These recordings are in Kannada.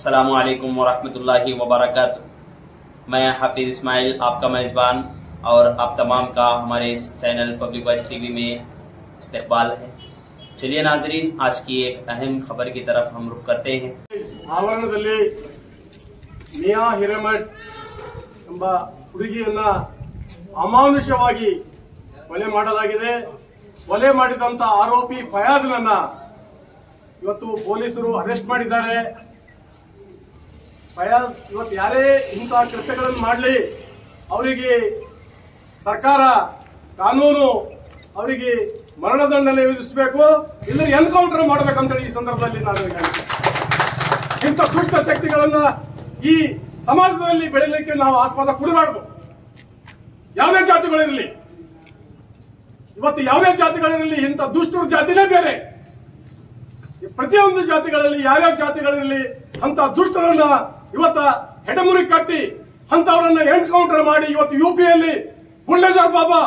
अस्सलामुअलैकुम वरहमतुल्लाहि वबरकातुहू। मैं हाफिज इस्माइल आपका मेज़बान और आप तमाम का हमारे इस चैनल पब्लिक वॉइस टीवी में इस्तकबाल है। चलिए नाजरीन, आज की एक अहम खबर की तरफ हम रुख करते हैं। ಆವರಣದಲ್ಲಿ ಮಿಯಾ ಹಿರೇಮಠ್ ಎಂಬ ಹುಡುಗಿಯನ್ನ ಅಮಾನುಷವಾಗಿ ಕೊಲೆ ಮಾಡಲಾಗಿದೆ। ಕೊಲೆ ಮಾಡಿದಂತ ಆರೋಪಿ ಫಯಾಜ್ನನ್ನ ಇವತ್ತು ಪೊಲೀಸರು ಅರೆಸ್ಟ್ ಮಾಡಿದ್ದಾರೆ। ಫಯಾಜ್ ಇವತ್ತು ಯಾರೇ ಇಂತಹ ಕೃತ್ಯಗಳನ್ನು ಮಾಡಲಿ ಅವರಿಗೆ ಸರ್ಕಾರ ಕಾನೂನು ಅವರಿಗೆ ಮರಣದಂಡನೆ ವಿಧಿಸಬೇಕು, ಇಲ್ಲ ಎನ್ಕೌಂಟರ್ ಮಾಡಬೇಕಂತೇಳಿ ಈ ಸಂದರ್ಭದಲ್ಲಿ ನಾನು ಹೇಳ್ತೇನೆ। ಇಂಥ ದುಷ್ಟ ಶಕ್ತಿಗಳನ್ನ ಈ ಸಮಾಜದಲ್ಲಿ ಬೆಳೆಯಲಿಕ್ಕೆ ನಾವು ಆಸ್ಪದ ಕೊಡಬಾರದು। ಯಾವುದೇ ಜಾತಿಗಳಿರಲಿ, ಇವತ್ತು ಯಾವುದೇ ಜಾತಿಗಳಿರಲಿ, ಇಂಥ ದುಷ್ಟರ ಜಾತಿನೇ ಬೇರೆ। ಪ್ರತಿಯೊಂದು ಜಾತಿಗಳಲ್ಲಿ ಯಾರ್ಯಾವ ಜಾತಿಗಳಿರಲಿ ಅಂತ ದುಷ್ಟರನ್ನ ಇವತ್ತ ಹೆಡಮುರಿ ಕಟ್ಟಿ ಅಂತವರನ್ನ ಎನ್ಕೌಂಟರ್ ಮಾಡಿ ಇವತ್ತು ಯುಪಿಯಲ್ಲಿ ಬುಲ್ಡೇಜರ್ ಬಾಬಾ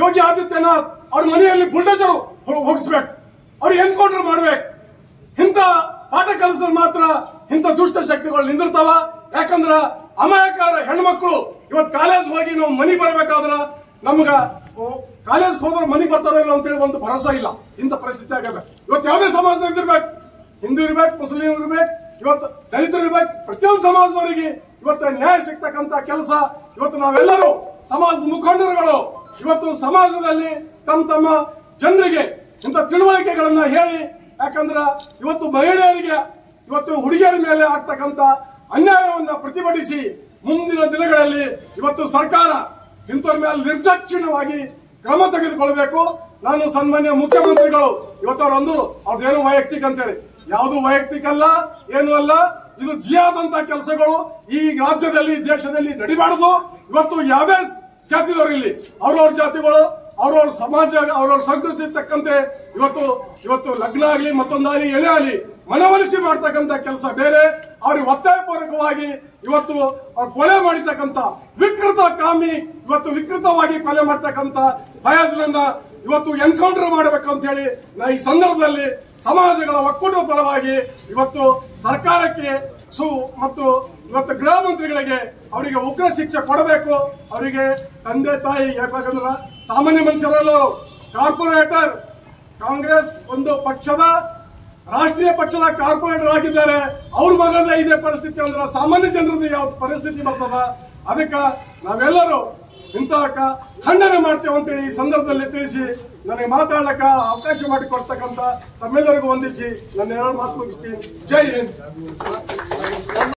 ಯೋಗಿ ಆದಿತ್ಯನಾಥ್ ಅವ್ರ ಮನೆಯಲ್ಲಿ ಬುಲ್ಡೇಜರ್ ಹೋಗಿಸ್ಬೇಕು, ಅವ್ರಿಗೆ ಎನ್ಕೌಂಟರ್ ಮಾಡ್ಬೇಕು। ಇಂಥ ಪಾಠ ಕಲಿಸಿದ್ರೆ ಮಾತ್ರ ಇಂಥ ದುಷ್ಟ ಶಕ್ತಿಗಳು ನಿಂದಿರ್ತಾವ। ಯಾಕಂದ್ರ ಅಮಾಯಕಾರ ಹೆಣ್ಮಕ್ಳು ಇವತ್ತು ಕಾಲೇಜ್ ಹೋಗಿ ನಾವು ಮನಿ ಬರಬೇಕಾದ್ರ ನಮ್ಗ ಕಾಲೇಜ್ ಹೋದ್ರೆ ಮನಿ ಬರ್ತಾರೋ ಇಲ್ಲ ಅಂತೇಳಿ ಒಂದು ಭರೋಸಾ ಇಲ್ಲ। ಇಂಥ ಪರಿಸ್ಥಿತಿ ಆಗದ ಇವತ್ತು ಯಾವುದೇ ಸಮಾಜದಾಗ ಇರ್ಬೇಕು, ಹಿಂದೂ ಇರ್ಬೇಕು, ಮುಸ್ಲಿಂ ಇರ್ಬೇಕು, ಇವತ್ತು ದಲಿತರು ಇರ್ಬೇಕು, ಪ್ರತಿಯೊಂದು ಸಮಾಜದವರಿಗೆ ಇವತ್ತು ನ್ಯಾಯ ಸಿಗ್ತಕ್ಕಂತ ಕೆಲಸ ಇವತ್ತು ನಾವೆಲ್ಲರೂ ಸಮಾಜದ ಮುಖಂಡರುಗಳು ಇವತ್ತು ಸಮಾಜದಲ್ಲಿ ತಮ್ಮ ಜನರಿಗೆ ಇಂಥ ತಿಳುವಳಿಕೆಗಳನ್ನ ಹೇಳಿ, ಯಾಕಂದ್ರ ಇವತ್ತು ಮಹಿಳೆಯರಿಗೆ ಇವತ್ತು ಹುಡುಗಿಯರ ಮೇಲೆ ಆಗ್ತಕ್ಕಂತ ಅನ್ಯಾಯವನ್ನ ಪ್ರತಿಭಟಿಸಿ ಮುಂದಿನ ದಿನಗಳಲ್ಲಿ ಇವತ್ತು ಸರ್ಕಾರ ಇಂಥವ್ರ ಮೇಲೆ ನಿರ್ದಾಕ್ಷಿಣ್ಯವಾಗಿ ಕ್ರಮ ತೆಗೆದುಕೊಳ್ಬೇಕು। ನಾನು ಸನ್ಮಾನ್ಯ ಮುಖ್ಯಮಂತ್ರಿಗಳು ಇವತ್ತು ಅವ್ರು ಅಂದ್ರು ಅವ್ರದ್ದೇನು ವೈಯಕ್ತಿಕ ಅಂತೇಳಿ, ಯಾವುದು ವೈಯಕ್ತಿಕ ಅಲ್ಲ, ಏನು ಅಲ್ಲ, ಇದು ಜಿಯಾದ್ ಅಂತ ಕೆಲಸಗಳು ಈ ರಾಜ್ಯದಲ್ಲಿ ದೇಶದಲ್ಲಿ ನಡಿಬಾರದು। ಇವತ್ತು ಯಾವುದೇ ಜಾತಿದವರು ಇಲ್ಲಿ ಅವ್ರವ್ರ ಜಾತಿಗಳು ಅವ್ರವ್ರ ಸಮಾಜ ಅವ್ರವ್ರ ಸಂಸ್ಕೃತಿ ತಕ್ಕಂತೆ ಇವತ್ತು ಲಗ್ನ ಆಗಲಿ ಮತ್ತೊಂದಾಗಲಿ ಏನೇ ಆಗಲಿ ಮನವೊಲಿಸಿ ಮಾಡ್ತಕ್ಕಂಥ ಕೆಲಸ ಬೇರೆ। ಅವ್ರಿಗೆ ಒತ್ತಾಯಪೂರ್ವಕವಾಗಿ ಇವತ್ತು ಅವ್ರು ಕೊಲೆ ಮಾಡಿರ್ತಕ್ಕಂಥ ವಿಕೃತ ಕಾಮಿ ಇವತ್ತು ವಿಕೃತವಾಗಿ ಕೊಲೆ ಮಾಡ್ತಕ್ಕಂಥ ಫಯಾಜ್ನನ್ನ ಇವತ್ತು ಎನ್ಕೌಂಟರ್ ಮಾಡಬೇಕು ಅಂತ ಹೇಳಿ ನಾ ಈ ಸಂದರ್ಭದಲ್ಲಿ ಸಮಾಜಗಳ ಒಕ್ಕೂಟದ ಪರವಾಗಿ ಇವತ್ತು ಸರ್ಕಾರಕ್ಕೆ ಮತ್ತು ಇವತ್ತು ಗೃಹ ಮಂತ್ರಿಗಳಿಗೆ ಅವರಿಗೆ ಉಗ್ರ ಶಿಕ್ಷೆ ಕೊಡಬೇಕು। ಅವರಿಗೆ ತಂದೆ ತಾಯಿ, ಯಾಕಂದ್ರ ಸಾಮಾನ್ಯ ಮನುಷ್ಯರಲ್ಲೂ ಕಾರ್ಪೊರೇಟರ್ ಕಾಂಗ್ರೆಸ್ ಒಂದು ಪಕ್ಷದ ರಾಷ್ಟ್ರೀಯ ಪಕ್ಷದ ಕಾರ್ಪೊರೇಟರ್ ಆಗಿದ್ದಾರೆ, ಅವ್ರ ಮಗದ ಇದೇ ಪರಿಸ್ಥಿತಿ ಅಂದ್ರೆ ಸಾಮಾನ್ಯ ಜನರದ್ದು ಯಾವ ಪರಿಸ್ಥಿತಿ ಬರ್ತದ? ಅದಕ್ಕೆ ನಾವೆಲ್ಲರೂ ಇಂತಹ ಖಂಡನೆ ಮಾಡ್ತೇವೆ ಅಂತೇಳಿ ಈ ಸಂದರ್ಭದಲ್ಲಿ ತಿಳಿಸಿ ನನಗೆ ಮಾತಾಡಲಿಕ್ಕೆ ಅವಕಾಶ ಮಾಡಿಕೊಡ್ತಕ್ಕಂಥ ತಮ್ಮೆಲ್ಲರಿಗೂ ವಂದಿಸಿ ನನ್ನ ಎರಡು ಮಾತು ಮುಗಿಸ್ತೀನಿ। ಜೈ ಹಿಂದ್।